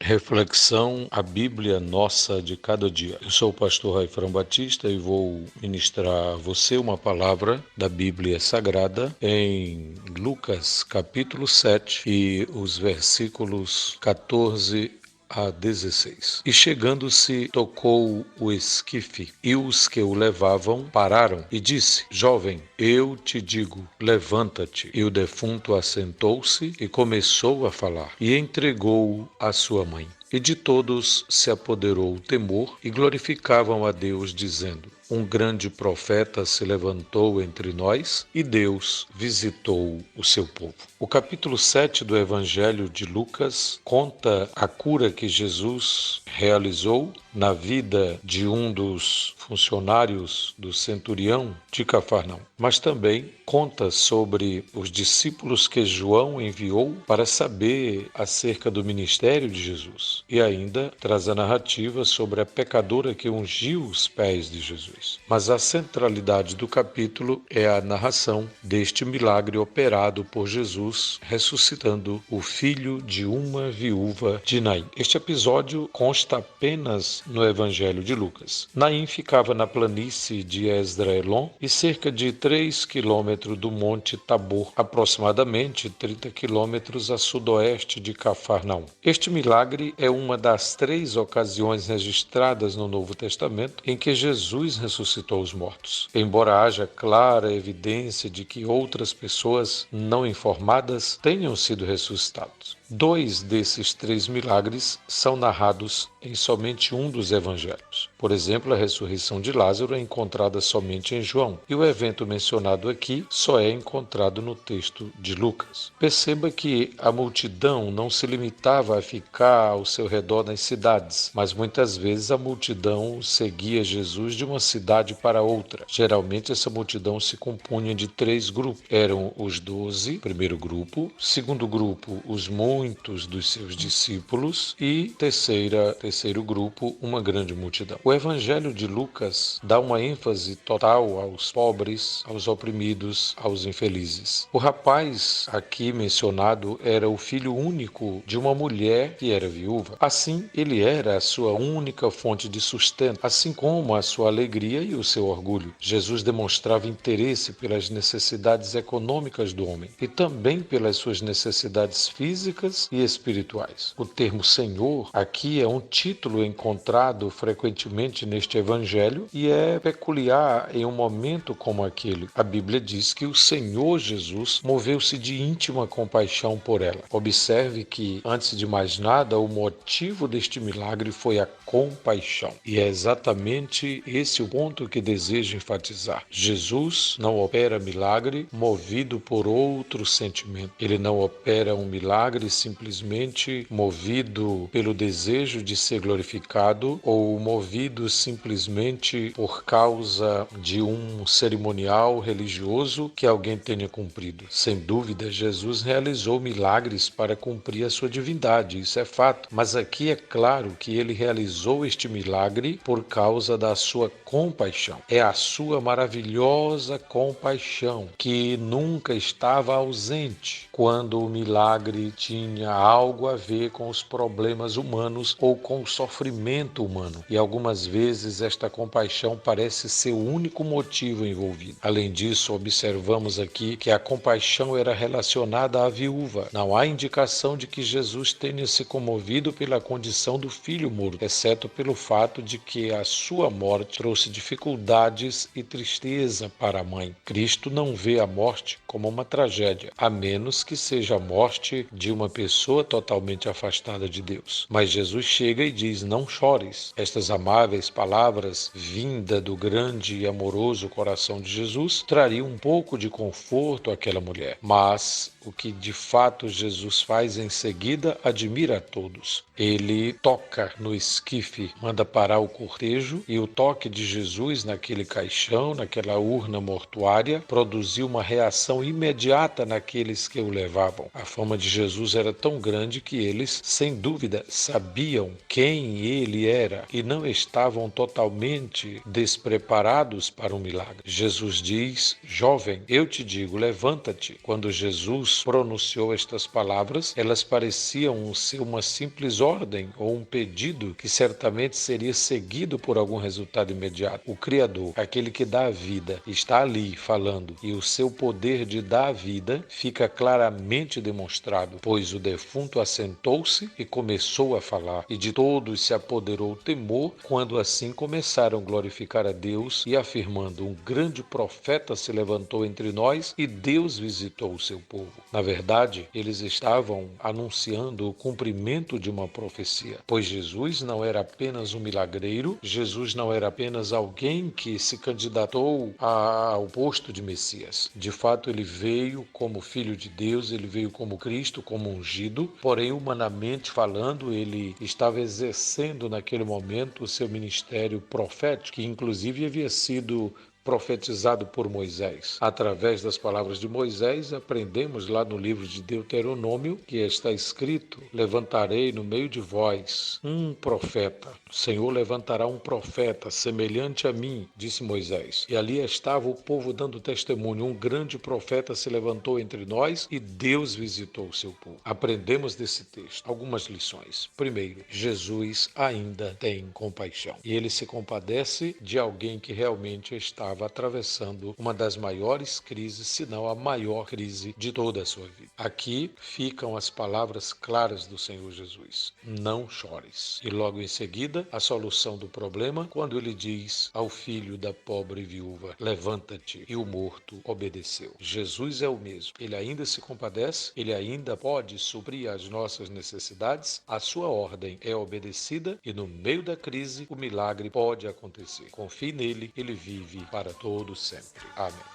Reflexão, a Bíblia nossa de cada dia. Eu sou o pastor Raifran Batista e vou ministrar a você uma palavra da Bíblia Sagrada em Lucas capítulo 7 e os versículos 14 a 16. E chegando-se, tocou o esquife, e os que o levavam pararam, e disse: Jovem, eu te digo, levanta-te. E o defunto assentou-se e começou a falar, e entregou-o à sua mãe. E de todos se apoderou o temor, e glorificavam a Deus, dizendo: Um grande profeta se levantou entre nós, e Deus visitou o seu povo. O capítulo 7 do Evangelho de Lucas conta a cura que Jesus realizou na vida de um dos funcionários do centurião de Cafarnaum, mas também conta sobre os discípulos que João enviou para saber acerca do ministério de Jesus, e ainda traz a narrativa sobre a pecadora que ungiu os pés de Jesus. Mas a centralidade do capítulo é a narração deste milagre operado por Jesus, ressuscitando o filho de uma viúva de Naim. Este episódio consta apenas no Evangelho de Lucas. Naim ficava na planície de Esdraelon e cerca de 3 quilômetros do Monte Tabor, aproximadamente 30 quilômetros a sudoeste de Cafarnaum. Este milagre é uma das 3 ocasiões registradas no Novo Testamento em que Jesus ressuscitou os mortos. Embora haja clara evidência de que outras pessoas não informadas tenham sido ressuscitados. 2 desses 3 milagres são narrados em somente um dos evangelhos. Por exemplo, a ressurreição de Lázaro é encontrada somente em João, e o evento mencionado aqui só é encontrado no texto de Lucas. Perceba que a multidão não se limitava a ficar ao seu redor nas cidades, mas muitas vezes a multidão seguia Jesus de uma cidade para outra. Geralmente essa multidão se compunha de 3 grupos. Eram os 12, primeiro grupo, segundo grupo, os muitos dos seus discípulos, e terceiro grupo, uma grande multidão. O Evangelho de Lucas dá uma ênfase total aos pobres, aos oprimidos, aos infelizes. O rapaz aqui mencionado era o filho único de uma mulher que era viúva. Assim, ele era a sua única fonte de sustento, assim como a sua alegria e o seu orgulho. Jesus demonstrava interesse pelas necessidades econômicas do homem e também pelas suas necessidades físicas e espirituais. O termo Senhor aqui é um título encontrado frequentemente neste evangelho e é peculiar em um momento como aquele. A Bíblia diz que o Senhor Jesus moveu-se de íntima compaixão por ela. Observe que, antes de mais nada, o motivo deste milagre foi a compaixão. E é exatamente esse o ponto que desejo enfatizar. Jesus não opera milagre movido por outro sentimento. Ele não opera um milagre simplesmente movido pelo desejo de ser glorificado ou movido simplesmente por causa de um cerimonial religioso que alguém tenha cumprido. Sem dúvida, Jesus realizou milagres para cumprir a sua divindade, isso é fato. Mas aqui é claro que ele realizou este milagre por causa da sua compaixão. É a sua maravilhosa compaixão que nunca estava ausente quando o milagre tinha algo a ver com os problemas humanos ou com o sofrimento humano. E algumas vezes esta compaixão parece ser o único motivo envolvido. Além disso, observamos aqui que a compaixão era relacionada à viúva. Não há indicação de que Jesus tenha se comovido pela condição do filho morto, exceto pelo fato de que a sua morte trouxe dificuldades e tristeza para a mãe. Cristo não vê a morte como uma tragédia, a menos que seja a morte de uma pessoa totalmente afastada de Deus. Mas Jesus chega e diz: não chores. Estas amáveis palavras, vinda do grande e amoroso coração de Jesus, trariam um pouco de conforto àquela mulher. Mas o que de fato Jesus faz em seguida admira a todos. Ele toca no esquife, manda parar o cortejo, e o toque de Jesus naquele caixão, naquela urna mortuária, produziu uma reação imediata naqueles que o levavam. A fama de Jesus era era tão grande que eles, sem dúvida, sabiam quem ele era e não estavam totalmente despreparados para um milagre. Jesus diz: jovem, eu te digo, levanta-te. Quando Jesus pronunciou estas palavras, elas pareciam ser uma simples ordem ou um pedido que certamente seria seguido por algum resultado imediato. O Criador, aquele que dá a vida, está ali falando, e o seu poder de dar a vida fica claramente demonstrado, pois o defunto assentou-se e começou a falar, e de todos se apoderou o temor, quando assim começaram a glorificar a Deus e afirmando: um grande profeta se levantou entre nós e Deus visitou o seu povo. Na verdade, eles estavam anunciando o cumprimento de uma profecia, pois Jesus não era apenas um milagreiro, Jesus não era apenas alguém que se candidatou ao posto de Messias. De fato, ele veio como Filho de Deus, ele veio como Cristo, como ungido, porém, humanamente falando, ele estava exercendo naquele momento o seu ministério profético, que inclusive havia sido profetizado por Moisés. Através das palavras de Moisés, aprendemos lá no livro de Deuteronômio que está escrito: levantarei no meio de vós um profeta. O Senhor levantará um profeta semelhante a mim, disse Moisés. E ali estava o povo dando testemunho. Um grande profeta se levantou entre nós e Deus visitou o seu povo. Aprendemos desse texto algumas lições. Primeiro, Jesus ainda tem compaixão. E ele se compadece de alguém que realmente estava atravessando uma das maiores crises, se não a maior crise de toda a sua vida. Aqui ficam as palavras claras do Senhor Jesus: não chores. E logo em seguida, a solução do problema, quando ele diz ao filho da pobre viúva: levanta-te. E o morto obedeceu. Jesus é o mesmo. Ele ainda se compadece, ele ainda pode suprir as nossas necessidades. A sua ordem é obedecida e no meio da crise o milagre pode acontecer. Confie nele, ele vive para todo sempre. Amém.